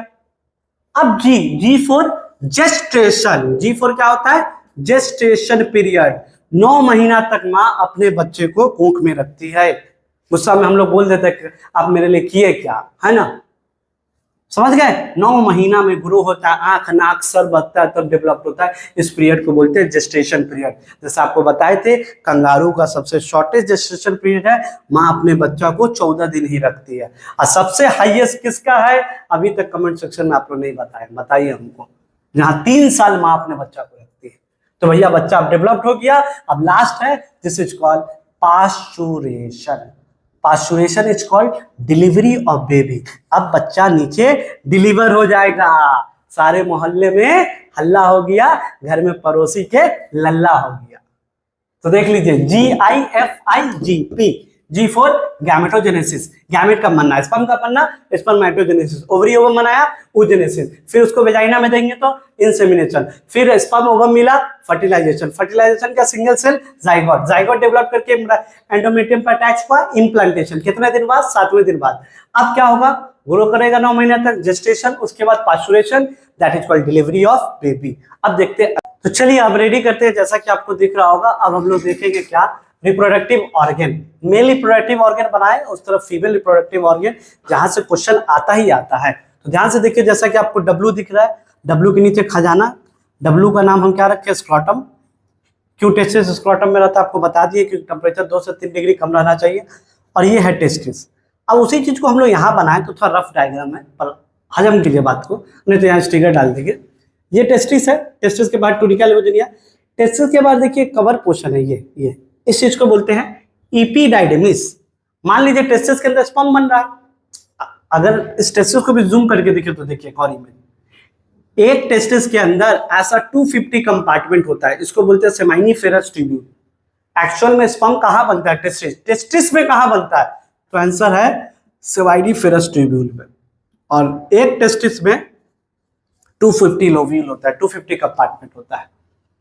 अब जी फॉर जेस्टेशन। जी फॉर क्या होता है, जेस्टेशन पीरियड। 9 महीना तक माँ अपने बच्चे को कोख में रखती है। गुस्सा में हम लोग बोल देते हैं आप मेरे लिए किए क्या, है ना, समझ गए। 9 महीना में ग्रो होता है, आंख नाक सर बढ़ता है, तब डेवलप होता है। इस पीरियड को बोलते हैं जेस्टेशन पीरियड। जैसे आपको बताए थे कंगारू का सबसे शॉर्टेस्ट जेस्टेशन पीरियड है, माँ अपने बच्चा को 14 दिन ही रखती है। और सबसे हाईएस्ट किसका है, अभी तक कमेंट सेक्शन में आप लोग नहीं बताए, बताइए हमको, जहाँ 3 साल माँ अपने बच्चा को रखती है। तो भैया बच्चा अब डेवलप्ड हो गया। अब लास्ट है, this is called parturition. Parturition is called delivery of baby. अब बच्चा नीचे डिलीवर हो जाएगा, सारे मोहल्ले में हल्ला हो गया, घर में पड़ोसी के लल्ला हो गया। तो देख लीजिए GIFIGP। G for gametogenesis, gamete का बनना, स्पर्म का बनना, स्पर्मेटोजेनेसिस। ओवरी ओवम बनाया, ओजेनेसिस। फिर उसको वेजाइना में देंगे तो इंसेमिनेशन। फिर स्पर्म ओवम मिला, फर्टिलाइजेशन। फर्टिलाइजेशन का single cell zygote, zygote develop करके एंडोमेट्रियम पर अटैच हुआ, इम्प्लांटेशन। कितने दिन बाद, 7वें दिन बाद। अब क्या होगा, ग्रो करेगा 9 महीने तक, जेस्टेशन, उसके बाद parturition, that is called delivery of baby. अब देखते हैं, तो चलिए अब रेडी करते हैं। जैसा कि आपको दिख रहा होगा, अब हम लोग देखेंगे क्या, reproductive organ. Male reproductive organ बनाए, उस तरफ फीमेल रिप्रोडक्टिव ऑर्गन, जहां से क्वेश्चन आता ही आता है। तो ध्यान से देखिए, जैसा कि आपको W दिख रहा है, W के नीचे खजाना, W का नाम हम क्या रखे, स्क्रोटम। क्यों टेस्टिस स्क्रोटम में रहता है आपको बता दिए, क्योंकि टेम्परेचर 2 से 3 डिग्री कम रहना चाहिए। और ये है टेस्टिस। अब उसी चीज को हम लोग यहाँ बनाए तो थोड़ा रफ डायग्राम है, पर हजम कीजिए बात को, नहीं तो यहाँ स्टिकर डाल देंगे। ये टेस्टिस है, टेस्टिस के बाद टूडिकल वोजिनिया, टेस्टिस के बाद देखिए कवर पोर्शन है, ये इस चीज को बोलते हैं एपिडाइडमिस। मान लीजिए टेस्टिस के अंदर स्पर्म बन रहा है, अगर इस टेस्टिस को भी जूम करके देखिए तो देखिए कॉरी में एक टेस्टिस के अंदर ऐसा 250 कंपार्टमेंट होता है, इसको बोलते हैं सेमाइनिफेरस ट्यूब्यूल। एक्चुअल में स्पर्म कहाँ बनता है, टेस्टिस में कहाँ बनता है, तो आंसर है सेमाइनिफेरस ट्यूब्यूल में। और एक टेस्टिस में 250 लोव्यूल होता है, 250 कंपार्टमेंट होता है।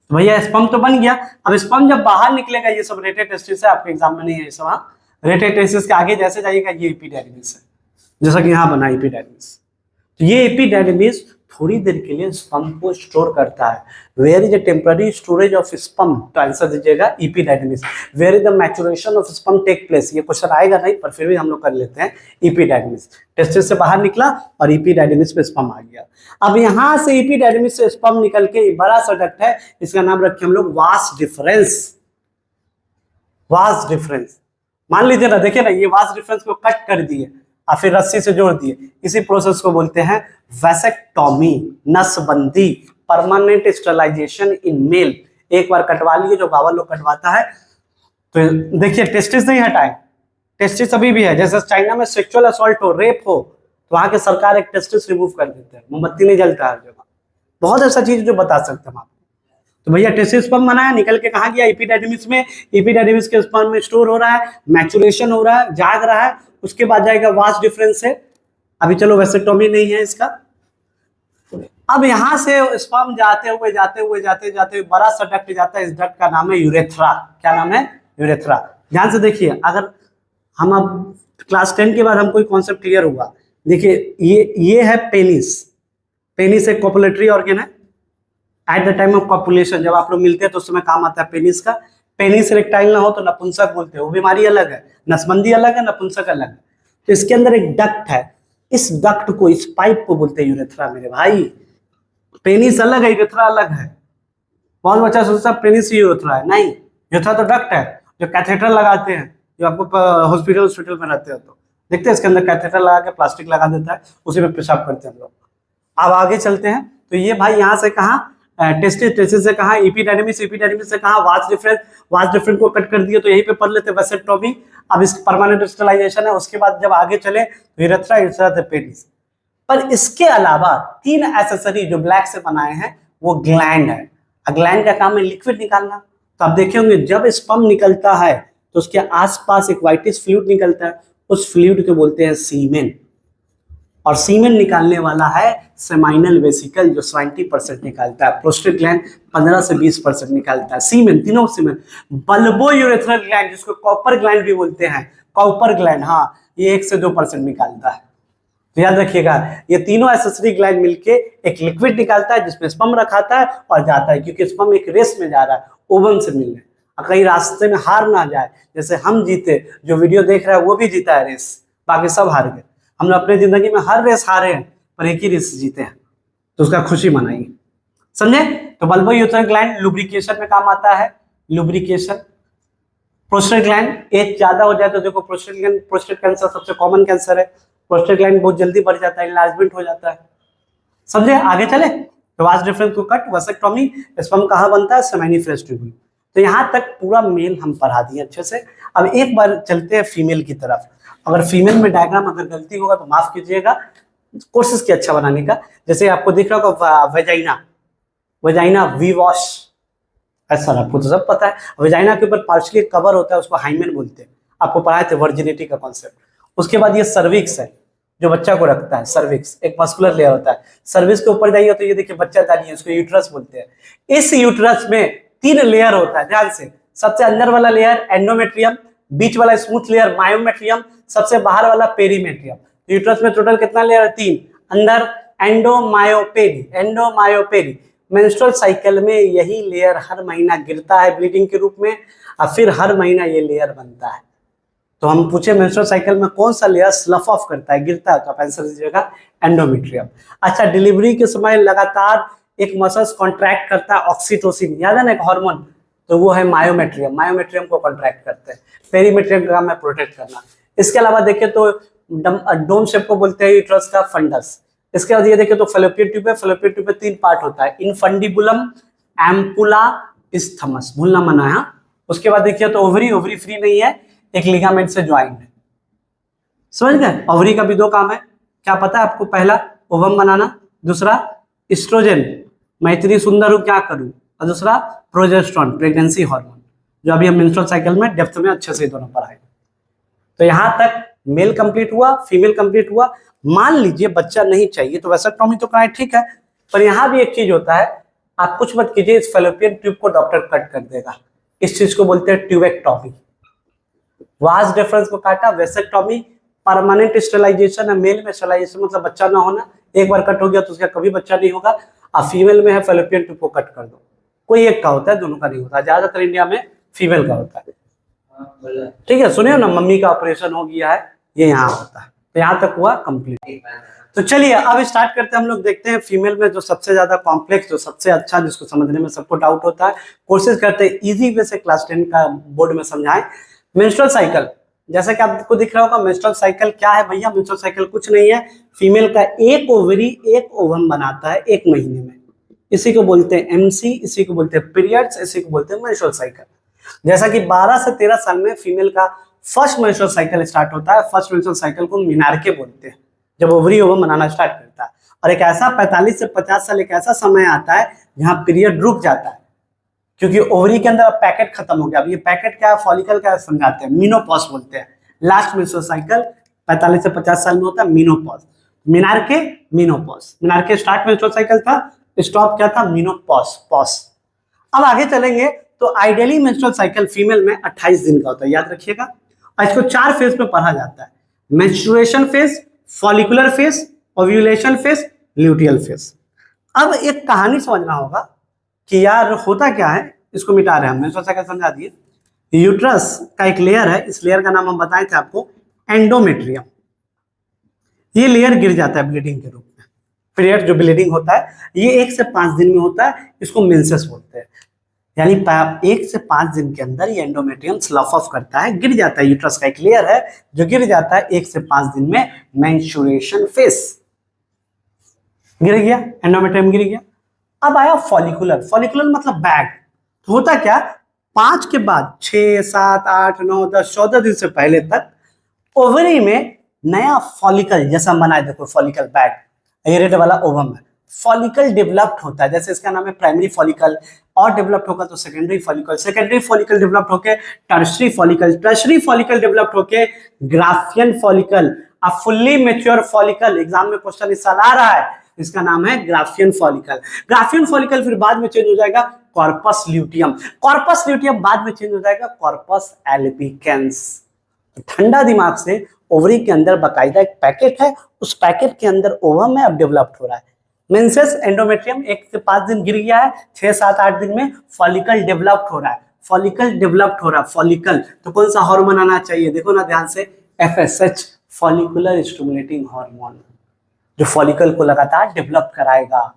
तो भैया स्पर्म तो बन गया। अब स्पर्म जब बाहर निकलेगा, ये सब रेटेड टेस्टिस है, आपके एग्जाम में नहीं है ये सब। रेटेड टेस्टिस के आगे जैसे जाइएगा ये एपिडाइडमिस है, जैसा कि यहाँ बना एपिडाइडमिस। तो ये एपिडाइडमिस थोड़ी देर के लिए स्पर्म को स्टोर करता है। Where is the temporary storage of sperm, तो आंसर दीजिएगा epididymis. Where is the maturation of sperm take place, ये क्वेश्चन आएगा नहीं पर फिर भी हम लोग कर लेते हैं। इपीडायडिमिस, टेस्टिस से बाहर निकला और इपीडायडिमिस पे स्पर्म आ गया। अब यहाँ से इपीडायडिमिस से स्पर्म निकल के बड़ा सा डक्ट है, इसका नाम रखे हम लोग वास डिफरेंस। वास डिफरेंस मान लीजिए ना, देखिए ना, ये वास डिफरेंस को कट कर दिए और फिर रस्सी से जोड़ दिए, इसी प्रोसेस को बोलते हैं वैसेक्टोमी, नसबंदी, परमानेंट स्टरलाइजेशन इन मेल। एक बार कटवा लिए, जो बाबा लोग कटवाता है। तो देखिए टेस्टिस नहीं हटाए, टेस्टिस अभी भी है। जैसे चाइना में सेक्सुअल असॉल्ट हो, रेप हो, तो वहां की सरकार एक टेस्टिस रिमूव कर देते हैं, मोमबत्ती नहीं जलता हर जगह। बहुत ऐसा चीज जो बता सकते हैं आपको। तो भैया टेस्टिस स्पर्म बनाया, निकल के कहाँ गया? इपीडायडिमिस में। इपीडायडिमिस के स्पर्म में स्टोर हो रहा है, मैचुरेशन हो रहा है, जाग रहा है, उसके बाद जाएगा वास डिफरेंस है। अभी चलो वैसेक्टोमी नहीं है इसका। अब यहां से स्पर्म जाते हुए बड़ा सा डक्ट जाता है, इस डक्ट का नाम है यूरेथ्रा। क्या नाम है? यूरेथ्रा। ध्यान से देखिए, अगर हम अब क्लास 10 के बाद हम कोई कॉन्सेप्ट क्लियर हुआ। देखिए ये है पेनिस। पेनिस एक कॉपुलेटरी ऑर्गन है। At the time of copulation जब आप लोग मिलते हैं तो उस समय काम आता है पेनिस का। पेनिस इरेक्टाइल ना हो तो नपुंसक बोलते हैं, वो बीमारी अलग है। नसबंदी अलग है, नपुंसक अलग है। तो इसके अंदर एक डक्ट है, इस डक्ट को, इस पाइप को बोलते हैं यूरेथ्रा मेरे भाई। पेनिस अलग है, यूरेथ्रा अलग है। बहुत बच्चा सोचता है पेनिस ही यूरेथ्रा है, नहीं, यूरेथ्रा तो डक्ट है जो कैथेटर लगाते हैं, जो आपको हॉस्पिटल में रहते हो तो देखते हैं, इसके अंदर कैथेटर लगा के प्लास्टिक लगा देता है, उसी में पेशाब करते हैं हम लोग। अब आगे चलते हैं। तो ये भाई यहाँ से कहा टेस्टिस से कहा इपीडायडिमिस से कहा वास डिफरेंस को कट कर दिया, तो यहीं पे पढ़ लेते वैसेक्टोमी। अब इस परमानेंट स्टरलाइजेशन है। उसके बाद जब आगे चले तो यूरेथ्रा पेनिस। पर इसके अलावा 3 एक्सेसरी जो ब्लैक से बनाए हैं वो ग्लैंड है। ग्लैंड का काम है लिक्विड निकालना। तो आप देखे होंगे जब स्पर्म निकलता है तो उसके आसपास एक व्हाइटिश फ्लूइड निकलता है, उस फ्लूइड को बोलते हैं सीमेन। और सीमेन निकालने वाला है सेमाइनल वेसिकल, जो 70% निकालता है। प्रोस्टेट ग्लैंड 15 से 20% निकालता है। सीमेन, तीनों सीमेन। बल्बो यूरेथ्रल ग्लैंड, जिसको कॉपर ग्लैंड भी बोलते हैं, कॉपर ग्लैंड, हाँ, ये 1 से 2% निकालता है। तो याद रखिएगा, ये तीनों एसेसरी ग्लैंड मिलके एक लिक्विड निकालता है जिसमें स्पर्म रखाता है और जाता है, क्योंकि स्पर्म एक रेस में जा रहा है ओवम से मिलने। कहीं रास्ते में हार ना जाए, जैसे हम जीते, जो वीडियो देख रहा है वो भी जीता है रेस, बाकी सब हार गए। हमने अपने जिंदगी में हर रेस हारे हैं पर एक ही रेस जीते हैं, तो उसका खुशी मनाएंगे, समझे? तो बल्बो यूरेथ्रल ग्लैंड लुब्रिकेशन में काम आता है, लुब्रिकेशन। प्रोस्टेट ग्लैंड एज ज्यादा हो जाए तो देखो, प्रोस्टेट कैंसर सबसे कॉमन कैंसर है। प्रोस्टेट ग्लैंड बहुत जल्दी बढ़ जाता है, इनलार्जमेंट हो जाता है, समझे? आगे चले तो वास डिफरेंस को कट, वैसेक्टोमी। स्पर्म कहाँ बनता है? सेमाइनिफरस ट्यूब्यूल। तो यहाँ तक पूरा मेल हम पढ़ा दिए अच्छे से। अब एक बार चलते हैं फीमेल की तरफ। अगर फीमेल में डायग्राम अगर गलती होगा तो माफ कीजिएगा, कोशिश की अच्छा बनाने का। जैसे आपको दिख रहा होगा वेजाइना वी वॉश, ऐसा आपको तो सब पता है। वेजाइना के ऊपर पार्शियली कवर होता है, उसको हाइमेन बोलते हैं, आपको पढ़ाए थे वर्जिनिटी का कॉन्सेप्ट। उसके बाद ये सर्विक्स है जो बच्चा को रखता है, सर्विक्स एक मस्कुलर लेयर होता है। सर्विक्स के ऊपर जाइए तो ये देखिए बच्चादानी है, उसको यूट्रस बोलते हैं। इस यूट्रस में 3 लेयर होता है, ध्यान से। सबसे अंदर वाला लेयर एंडोमेट्रियम, बीच वाला स्मूथ लेयर मायोमेट्रियम, सबसे बाहर वाला पेरीमेट्रियम। यूट्रस में टोटल कितना लेयर है? 3। अंदर एंडोमायोपेरी। मेंस्ट्रुअल साइकिल में यही लेयर हर महीना गिरता है ब्लीडिंग के रूप में, और फिर हर महीना ये लेयर बनता है। तो हम पूछे मेंस्ट्रुअल साइकिल में कौन सा लेयर स्लफ ऑफ करता है, गिरता है, तो आप आंसर दीजिएगा एंडोमेट्रियम। अच्छा, डिलीवरी के समय लगातार एक मसल्स कॉन्ट्रैक्ट करता है, ऑक्सीटोसिन, याद है ना, एक हार्मोन, तो वो है मायोमेट्रियम। मायोमेट्रियम को कॉन्ट्रैक्ट करते हैं। पेरीमेट्रियम का काम है प्रोटेक्ट करना। इसके अलावा देखें तो डोम शेप को बोलते हैं यूट्रस का फंडस। इसके बाद ये देखें तो फैलोपियन ट्यूब है। फैलोपियन ट्यूब में 3 पार्ट होता है, इनफंडिबुलम, एम्पुला, इस्थमस, भूलना मना है। उसके बाद देखिए तो ओवरी फ्री नहीं है, एक लिगामेंट से ज्वाइंट है, समझ गए? ओवरी का भी 2 काम है, क्या पता है आपको? पहला ओवम बनाना, दूसरा एस्ट्रोजन, मैं इतनी सुंदर हूं क्या करूं, और दूसरा प्रोजेस्टेरोन, प्रेगनेंसी हार्मोन, जो अभी हम मेंस्ट्रुअल साइकिल में डेप्थ में अच्छे से दोनों पढ़ाए। तो यहां तक मेल कंप्लीट हुआ, फीमेल कंप्लीट हुआ। मान लीजिए बच्चा नहीं चाहिए तो वैसेक्टोमी तो कराए, ठीक है, पर यहां भी एक चीज होता है, आप कुछ मत कीजिए, इस फैलोपियन ट्यूब को डॉक्टर कट कर देगा, इस चीज को बोलते हैं ट्यूबेक्टोमी। वास डिफरेंस को काटा, वैसेक्टोमी। परमानेंट स्टेलाइजेशन है, मेल में स्टेलाइजेशन मतलब बच्चा ना होना, एक बार कट हो गया तो उसका कभी बच्चा नहीं होगा। अब फीमेल में है फैलोपियन ट्यूब को कट कर दो, कोई एक का होता है, दोनों का नहीं होता, ज्यादातर इंडिया में फीमेल का होता है। ठीक है, सुने हो ना, मम्मी का ऑपरेशन हो गया है, ये यहाँ होता है। तो यहाँ तक हुआ कंप्लीट। तो चलिए अब स्टार्ट करते हैं हम लोग। देखते हैं फीमेल में जो सबसे ज्यादा कॉम्प्लेक्स, जो सबसे अच्छा, जिसको समझने में सबको डाउट होता है, कोशिश करते हैं इजी वे से क्लास 10 का बोर्ड में समझाएं। मेंस्ट्रुअल साइकिल, जैसा कि आपको दिख रहा होगा, मेंस्ट्रुअल साइकिल क्या है भैया? मेंस्ट्रुअल साइकिल कुछ नहीं है, फीमेल का एक ओवरी एक ओवम बनाता है एक महीने में, इसी को बोलते हैं एमसी, इसी को बोलते हैं पीरियड्स, इसी को बोलते हैं मेंस्ट्रुअल साइकिल। जैसा कि 12 से 13 साल में फीमेल का फर्स्ट मेंस्ट्रुअल साइकिल स्टार्ट होता है। फर्स्ट मेंस्ट्रुअल साइकिल को मिनार्के बोलते हैं, जब ओवरी ओवम बनाना स्टार्ट करता है। और एक ऐसा 45 से 50 साल एक ऐसा समय आता है जहां पीरियड रुक जाता है, क्योंकि ओवरी के अंदर अब पैकेट खत्म हो गया। अब ये पैकेट क्या है, फॉलिकल क्या है, समझाते हैं। मीनोपॉज बोलते हैं। लास्ट मेंस्ट्रुअल साइकिल 45 से 50 साल में होता है menopause. Menarche, menopause. Menarche start menstrual cycle था, स्टॉप क्या था, मीनोपॉज, पॉज। अब आगे चलेंगे तो आइडियली मेंस्ट्रुअल साइकिल फीमेल में 28 दिन का होता है, याद रखिएगा। और इसको 4 फेज में पढ़ा जाता है, menstruation phase, follicular phase, ovulation phase, luteal phase. अब एक कहानी समझना होगा कि यार होता क्या है, इसको मिटा रहे हैं हम, मेंस्ट्रुअल साइकिल समझा दिए। यूट्रस का एक लेयर है, इस लेयर का नाम हम बताए थे आपको, एंडोमेट्रियम। ये लेयर गिर जाता है ब्लीडिंग के रूप में। पीरियड जो ब्लीडिंग होता है ये 1 से 5 दिन में होता है, इसको मेंसेस बोलते हैं। यानी 1 से 5 दिन के अंदर ये एंडोमेट्रियम स्लफ ऑफ करता है, गिर जाता है। यूट्रस का एक लेयर है जो गिर जाता है 1 से 5 दिन में, मेंस्ट्रुएशन फेज। गिर गया, एंडोमेट्रियम गिर गया। अब आया फॉलिकुलर। फॉलिकुलर मतलब बैग। तो होता क्या, 5 के बाद 6, 7, 8, 9, 10, 14 दिन से पहले तक ओवरी में नया फॉलिकल जैसा बना है, देखो फॉलिकल बैग, ये रेड वाला ओवम है। फॉलिकल डेवलप्ड होता है, जैसे इसका नाम है प्राइमरी फॉलिकल, और डेवलप्ड होगा तो secondary follicle, secondary follicle developed होके tertiary follicle, tertiary follicle developed होके ग्राफियन फॉलिकल, अब फुल्ली मैच्योर फॉलिकल। एग्जाम में क्वेश्चन इस साल आ रहा है, इसका नाम है ग्राफियन फॉलिकल। ग्राफियन फॉलिकल फिर बाद में चेंज हो जाएगा कॉर्पस ल्यूटियम, कॉर्पस ल्यूटियम बाद में चेंज हो जाएगा कॉर्पस एल्बिकेंस। ठंडा दिमाग से, ओवरी के अंदर बकायदा एक पैकेट है, उस पैकेट के अंदर ओवम में अब डेवलप्ड हो रहा है मेंसेस। एंडोमेट्रियम 1 से 5 दिन गिर गया है, 6, 7, 8 दिन में फॉलिकल डेवलप्ड हो रहा है। फॉलिकल डेवलप्ड हो रहा है, फॉलिकल, तो कौन सा हार्मोन आना चाहिए, देखो ना ध्यान से, FSH, फॉलिकुलर स्टिमुलेटिंग हार्मोन, जो फॉलिकल को लगातार डेवलप कराएगा।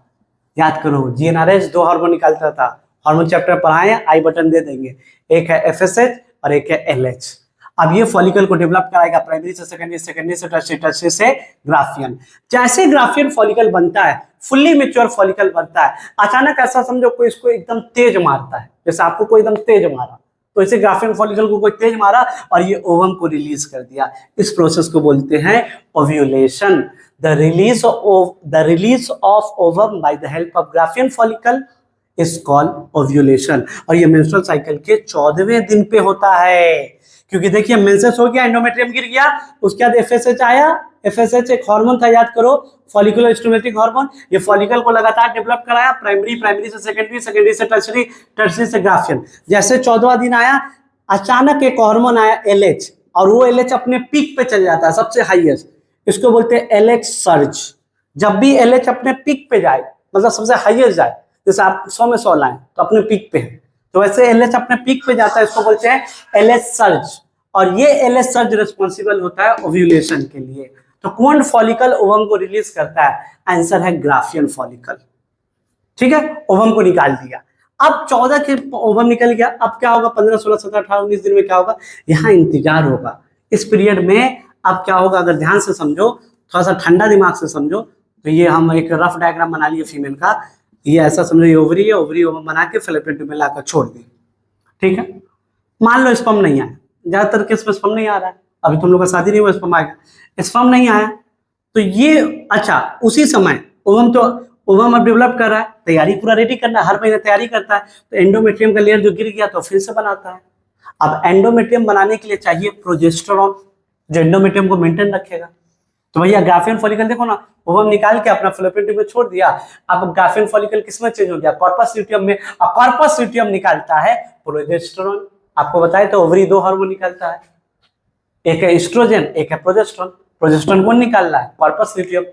याद करो, GnRH 2 हार्मोन निकालता था, हार्मोन चैप्टर पढ़ाए, आई बटन दे देंगे। एक है FSH और एक है LH। अब ये फॉलिकल को डेवलप कराएगा प्राइमरी से सेकेंडरी, सेकेंडरी से टर्शरी, टर्शरी से ग्राफियन। जैसे ग्राफियन फॉलिकल बनता है, फुल्ली मैच्योर फॉलिकल बनता है, अचानक ऐसा समझो कोई इसको एकदम तेज मारता है, जैसे आपको कोई एकदम तेज मारा, तो इसे ग्राफियन फॉलिकल को कोई तेज मारा और ये ओवम को रिलीज कर दिया। इस प्रोसेस को बोलते हैं ovulation. The release of ovum bye the help of Graafian follicle is called ovulation. और ये मेंस्ट्रुअल साइकिल के 14वें दिन पे होता है, क्योंकि देखिए मेंसेस हो गया, एंडोमेट्रियम गिर गया, उसके बाद FSH आया। FSH एक हार्मोन था, याद करो, फॉलिकुलर स्टिमुलेटिंग हार्मोन। ये फॉलिकल को लगातार डेवलप कराया, प्राइमरी, प्राइमरी से सेकेंडरी, सेकेंडरी से टर्शरी, टर्शरी से ग्राफियन। जैसे 14वां दिन आया, अचानक एक हार्मोन आया LH, और वो LH अपने पीक पे चल जाता है, सबसे हाईएस्ट, इसको बोलते हैं LH सर्ज। जब भी LH अपने पीक पे जाए, मतलब सबसे हाईएस्ट जाए, जैसे आप 100 में 100 लाएं तो अपने पीक पे है, तो वैसे LH अपने पीक पे जाता है, इसको बोलते हैं LH सर्ज। और ये LH सर्ज रिस्पॉन्सिबल होता है ओव्यूलेशन के लिए। तो कौन फॉलिकल ओवम को रिलीज करता है? आंसर है ग्राफियन फॉलिकल। ठीक है, ओवम को निकाल दिया। अब 14 के ओवम निकल गया, अब क्या होगा, 15, 16, 17, 18, 19 दिन में क्या होगा, यहाँ इंतजार होगा। इस पीरियड में अब क्या होगा, अगर ध्यान से समझो, थोड़ा सा ठंडा दिमाग से समझो, तो ये हम एक रफ डायग्राम बना लिए फीमेल का। ये ऐसा समझो, ये ओवरी है, ओवरी ओवम बना के फैलोपियन ट्यूब में लाकर छोड़ दी। ठीक है, मान लो स्पर्म नहीं आया, ज्यादातर केस में स्पर्म नहीं आ रहा है, अभी तुम लोग का शादी नहीं हुआ, स्पर्म आएगा, स्पर्म नहीं आया, तो ये अच्छा उसी समय ओवम अब डेवलप कर रहा है, तैयारी पूरा रेडी करना, हर महीने तैयारी करता है, तो एंडोमेट्रियम का लेयर जो गिर गया तो फिर से बनाता है। अब एंडोमेट्रियम बनाने के लिए चाहिए प्रोजेस्टेरॉन, जो एंडोमेट्रियम को मेंटेन रखेगा। तो भैया ग्राफियन फॉलिकल देखो ना, ओवम निकाल के अपना फैलोपियन ट्यूब में छोड़ दिया, अब ग्राफियन फॉलिकल किसमें चेंज हो गया, कॉर्पस ल्यूटियम में। अब कॉर्पस ल्यूटियम निकालता है प्रोजेस्टेरॉन। आपको बताए तो ओवरी 2 हार्मोन निकालता है, एक है एस्ट्रोजन, एक है प्रोजेस्टेरॉन। प्रोजेस्टेरॉन कौन निकाल रहा है, कॉर्पस ल्यूटियम।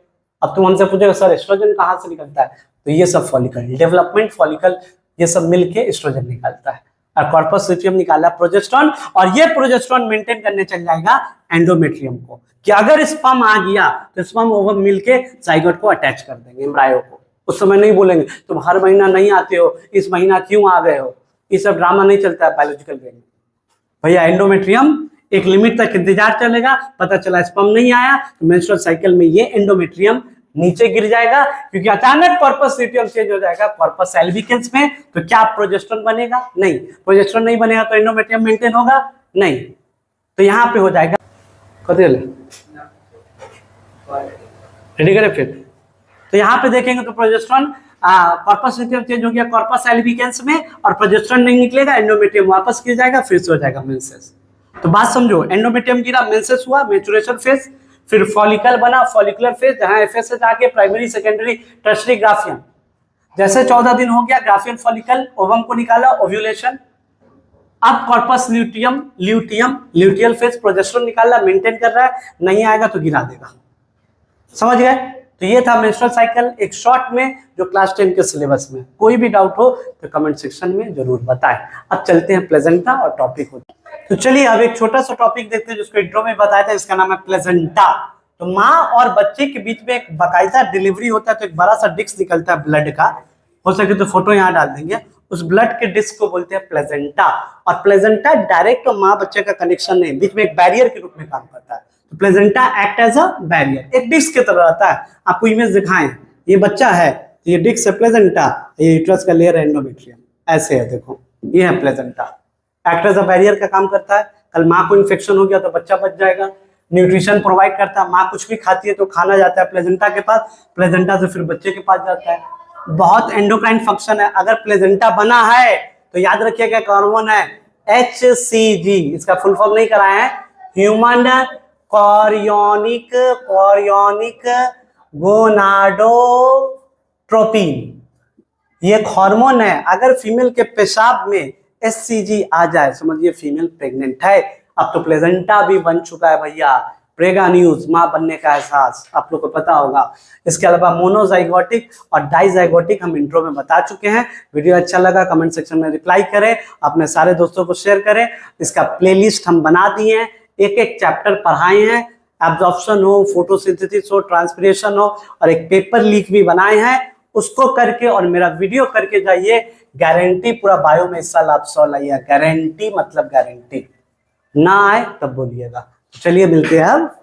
अब तुम हमसे पूछोगे सर एस्ट्रोजन कहाँ से निकलता है, तो ये सब फॉलिकल, डेवलपमेंट फॉलिकल, ये सब मिलके एस्ट्रोजन निकालता है। और कॉर्पस ल्यूटियम निकाला प्रोजेस्टेरॉन, और ये प्रोजेस्टेरॉन मेंटेन करने चल जाएगा एंडोमेट्रियम को, कि अगर स्पर्म आ गया तो स्पर्म ओवम मिलके जाइगोट को अटैच कर देंगे, एम्ब्रायो को। उस समय नहीं बोलेंगे तुम हर महीना नहीं आते हो, इस महीना क्यों आ गए हो, ये सब ड्रामा नहीं चलता है बायोलॉजिकल वे में। भैया एंडोमेट्रियम एक लिमिट तक इंतजार चलेगा, पता चला स्पर्म नहीं आया तो मेंस्ट्रुअल साइकिल में ये एंडोमेट्रियम नीचे गिर जाएगा, क्योंकि अचानक कॉर्पस ल्यूटियम चेंज हो जाएगा कॉर्पस एल्बिकेंस में, तो क्या प्रोजेस्टेरॉन बनेगा? नहीं। प्रोजेस्टेरॉन नहीं बनेगा तो एंडोमेट्रियम मेंटेन होगा? नहीं। तो यहाँ पे हो जाएगा रेडी करें फिर। तो यहाँ पे देखेंगे तो प्रोजेस्टेरॉन कॉर्पस ल्यूटियम चेंज हो गया कॉर्पस एल्बिकेंस में, और प्रोजेस्टेरॉन नहीं निकलेगा, एंडोमेट्रियम वापस गिर जाएगा, फिर से हो जाएगा मेंसेस। तो बात समझो, एंडोमेट्रियम गिरा, मेंसेस हुआ, मैच्योरेशन फेज, फिर फॉलिकल बना, फॉलिकुलर फेज, जहां एफएसएच जाके प्राइमरी सेकेंडरी टर्शरी ग्राफियन, जैसे 14 दिन हो गया ग्राफियन फॉलिकल, ओवम को निकाला, ओव्यूलेशन। अब corpus luteum luteal phase, progesterone निकाला, मेंटेन कर रहा है, नहीं आएगा तो गिरा देगा। समझ गए? तो ये था मेंस्ट्रुअल साइकिल एक शॉर्ट में, जो क्लास 10 के सिलेबस में। कोई भी डाउट हो तो कमेंट सेक्शन में जरूर बताएं। अब चलते हैं प्लेजेंटा और टॉपिक होता है। तो चलिए अब एक छोटा सा टॉपिक देखते हैं जिसको इंट्रो में बताया था, इसका नाम है प्लेजेंटा। तो माँ और बच्चे के बीच में एक बाकायदा डिलीवरी होता है, तो एक बड़ा सा डिस्क निकलता है ब्लड का, हो सके तो फोटो यहाँ डाल देंगे। उस ब्लड के डिस्क को बोलते हैं प्लेजेंटा, और प्लेजेंटा डायरेक्ट माँ बच्चे का कनेक्शन नहीं, बीच में एक बैरियर के रूप में काम करता है। तो placenta act as a barrier, एक डिस्क की तरह रहता है। आपको इमेज दिखाएं, ये बच्चा है, ये डिस्क है प्लेजेंटा, ये यूट्रस का लेयर है एंडोमेट्रियम, ऐसे है, देखो ये है placenta, act as a barrier का काम करता है। कल माँ को इन्फेक्शन हो गया तो बच्चा बच जाएगा। न्यूट्रिशन प्रोवाइड करता है, माँ कुछ भी खाती है तो खाना जाता है प्लेजेंटा के पास, प्लेजेंटा से फिर बच्चे के पास जाता है। बहुत एंडोक्राइन फंक्शन है। अगर प्लेजेंटा बना है तो याद रखिएगा एक हार्मोन है HCG, इसका फुल फॉर्म नहीं कराए हैं, ह्यूमन कॉरियोनिक गोनाडोट्रोपिन, ये एक हार्मोन है। अगर फीमेल के पेशाब में HCG आ जाए, समझिए फीमेल प्रेग्नेंट है। अब तो प्लेजेंटा भी बन चुका है भैया, प्रेगा न्यूज, माँ बनने का एहसास, आप लोग को पता होगा। इसके अलावा मोनोजाइगोटिक और डाइजाइगोटिक हम इंट्रो में बता चुके हैं। वीडियो अच्छा लगा कमेंट सेक्शन में रिप्लाई करें, अपने सारे दोस्तों को शेयर करें। इसका प्लेलिस्ट हम बना दिए हैं, एक एक चैप्टर पढ़ाए हैं, एब्जॉर्प्शन हो, फोटोसिंथेसिस हो, ट्रांसपिरेशन हो, और एक पेपर लीक भी बनाए हैं। उसको करके और मेरा वीडियो करके जाइए, गारंटी पूरा बायो में इस साल आप 100 लाइए, गारंटी मतलब गारंटी। ना आए तब बोलिएगा। चलिए मिलते हैं अब